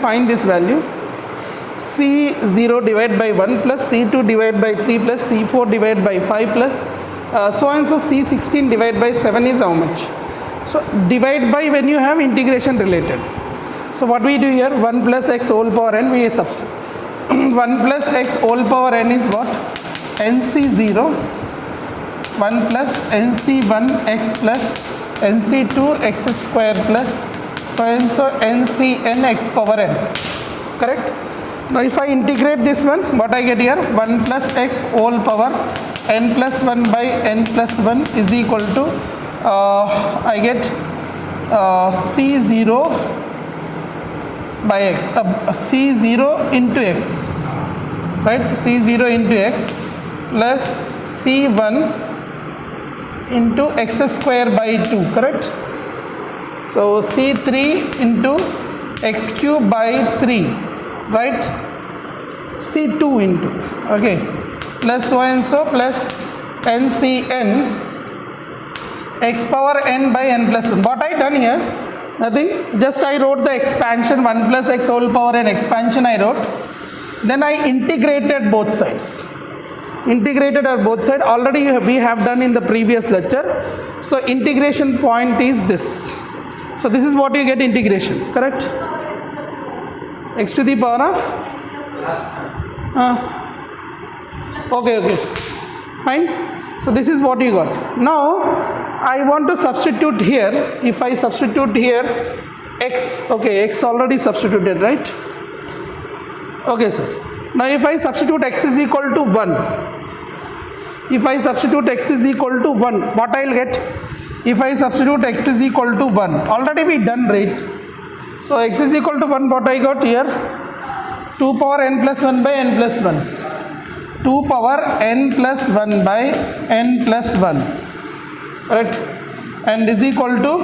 find this value. C0 divided by 1 plus C2 divided by 3 plus C4 divided by 5 plus so and so C16 divided by 7 is how much? So divide by when you have integration related. So what we do here, 1 plus x whole power n, we substitute. 1 plus x whole power n is what? NC0, 1 plus NC1 x plus NC2 x square plus so and so NCn x power n. Correct? Now if I integrate this one, what I get here? 1 plus x whole power n plus 1 by n plus 1 is equal to I get C0 by x, C0 into x, right? C0 into x plus C1 into x square by 2, correct? So C3 into x cube by 3, right? C2 into, okay, plus so and so plus NCn x power n by n plus 1. What I done here? Nothing, just I wrote the expansion 1 plus x whole power n expansion I wrote. Then I integrated both sides. Integrated at both sides. Already we have done in the previous lecture. So integration point is this. So this is what you get integration, correct? X to the power of? Okay, fine. So this is what you got. Now I want to substitute here. If I substitute here x, okay, x already substituted, right? Okay, sir. Now if I substitute x is equal to 1, if I substitute x is equal to 1, what I'll get? If I substitute x is equal to 1, already we done, right? So x is equal to 1, what I got here? 2 power n plus 1 by n plus 1. 2 power n plus 1 by n plus 1. Right? And is equal to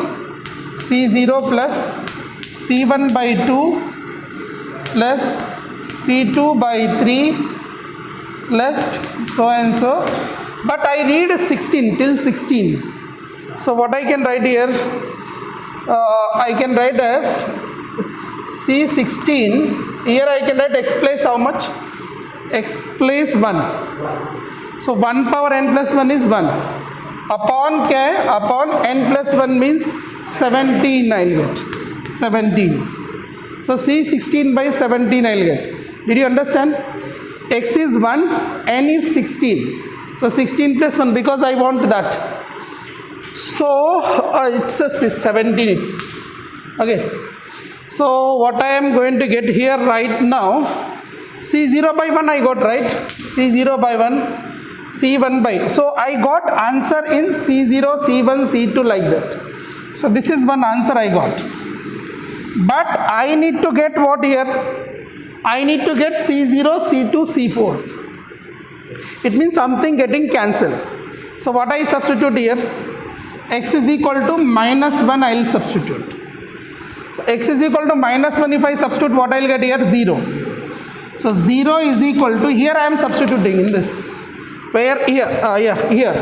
C0 plus C1 by 2 plus C2 by 3 plus so and so. But I read 16 till 16. So what I can write here? I can write as C16. Here I can write x place how much? X place 1. So 1 power n plus 1 is 1. Upon k, upon n plus 1 means 17 I'll get. 17. So C16 by 17 I'll get. Did you understand? X is 1, n is 16. So 16 plus 1 because I want that. So it's a 17 it's. Okay. So what I am going to get here right now, C0 by 1 I got, right? C0 by 1. C1 by, so I got answer in C0, C1, C2 like that. So this is one answer I got. But I need to get what here? I need to get C0, C2, C4. It means something getting cancelled. So what I substitute here? X is equal to minus 1 I will substitute. So x is equal to minus 1 if I substitute what I will get here? 0. So 0 is equal to, here I am substituting in this. Where? Here, here.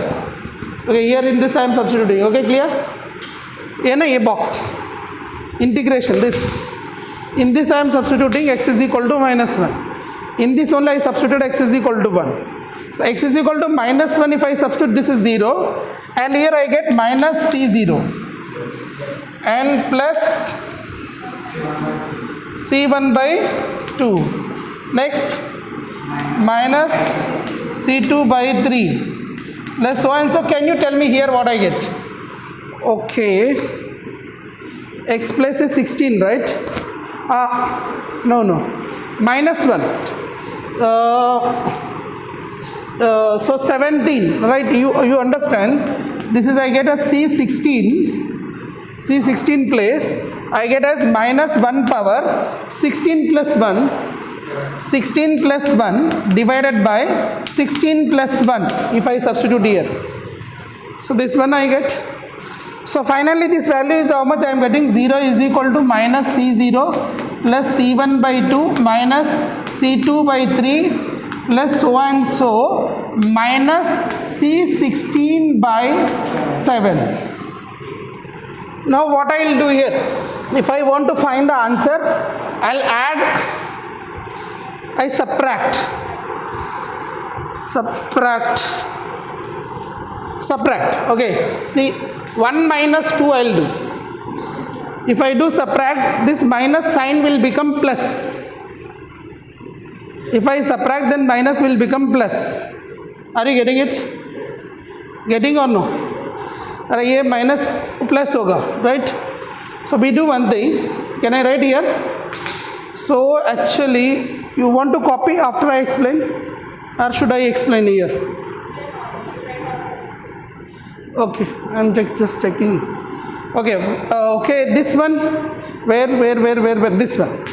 Okay, here in this I am substituting. Okay, clear? In a box. Integration, this. In this I am substituting x is equal to minus 1. In this only I substituted x is equal to 1. So x is equal to minus 1 if I substitute this is 0. And here I get minus C0. And plus C1 by 2. Next, minus C2 by 3 plus so and so. Can you tell me here what I get? Okay, x plus is 16, right? No, minus 1. So 17, right? You understand? This is I get a C16 place. I get as minus 1 power 16 plus 1. 16 plus 1 divided by 16 plus 1 if I substitute here. So this one I get. So finally this value is how much I am getting? 0 is equal to minus C0 plus C1 by 2 minus C2 by 3 plus so and so minus C16 by 7. Now what I will do here? If I want to find the answer, I'll add, I subtract, okay, see, 1 minus 2 I'll do. If I do subtract, this minus sign will become plus. If I subtract, then minus will become plus. Are you getting it? Getting or no? अरे ये minus plus होगा, right? So we do one thing. Can I write here? So actually, you want to copy after I explain, or should I explain here? Okay, I'm just checking. Okay, okay, this one, where, this one.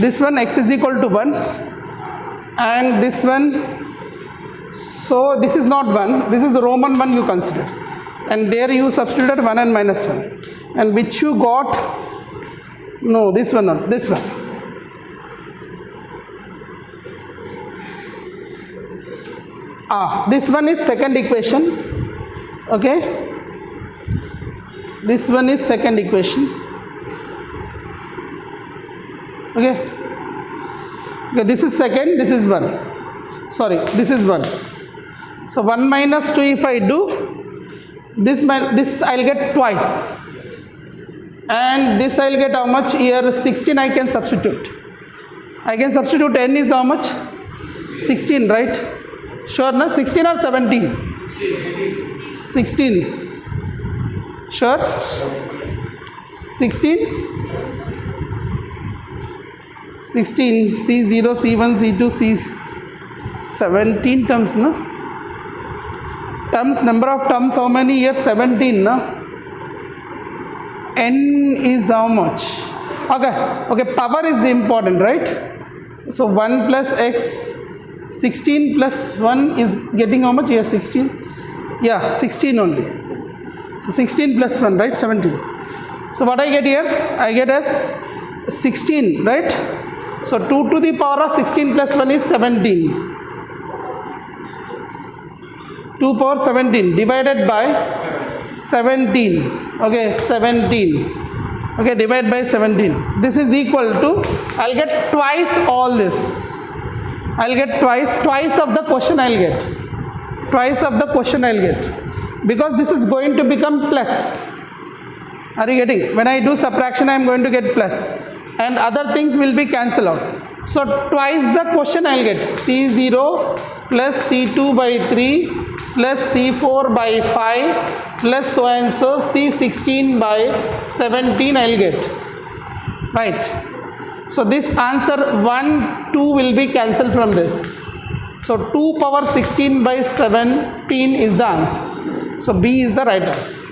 This one x is equal to 1, and this one, so this is not 1, this is Roman 1 you consider. And there you substituted 1 and minus 1. And which you got, no, this one not, this one. This one is second equation, okay? This one is second equation, okay? Okay, this is second, this is 1. Sorry, this is 1. So 1 minus 2 if I do, this I'll get twice. And this I'll get how much here? 16 I can substitute. I can substitute n is how much? 16, right? Sure, na? 16 or 17? 16. Sure? 16? 16, C0, C1, C2, C17 terms, no? Terms, number of terms, how many here? 17, no? N is how much? Okay, power is important, right? So 1 plus x, 16 plus 1 is getting how much here? 16? Yeah, 16 only. So 16 plus 1, right? 17. So what I get here? I get as 16, right? So 2 to the power of 16 plus 1 is 17. 2 power 17 divided by 17. Okay, 17. Okay, divide by 17. This is equal to, I'll get twice all this. I'll get twice of the question I'll get. Twice of the question I'll get. Because this is going to become plus. Are you getting? When I do subtraction, I am going to get plus. And other things will be cancelled out. So twice the question I'll get. C0 plus C2 by 3 plus C4 by 5 plus so and so C16 by 17 I'll get. Right. So this answer 1, 2 will be cancelled from this. So 2 power 16 by 17 is the answer. So B is the right answer.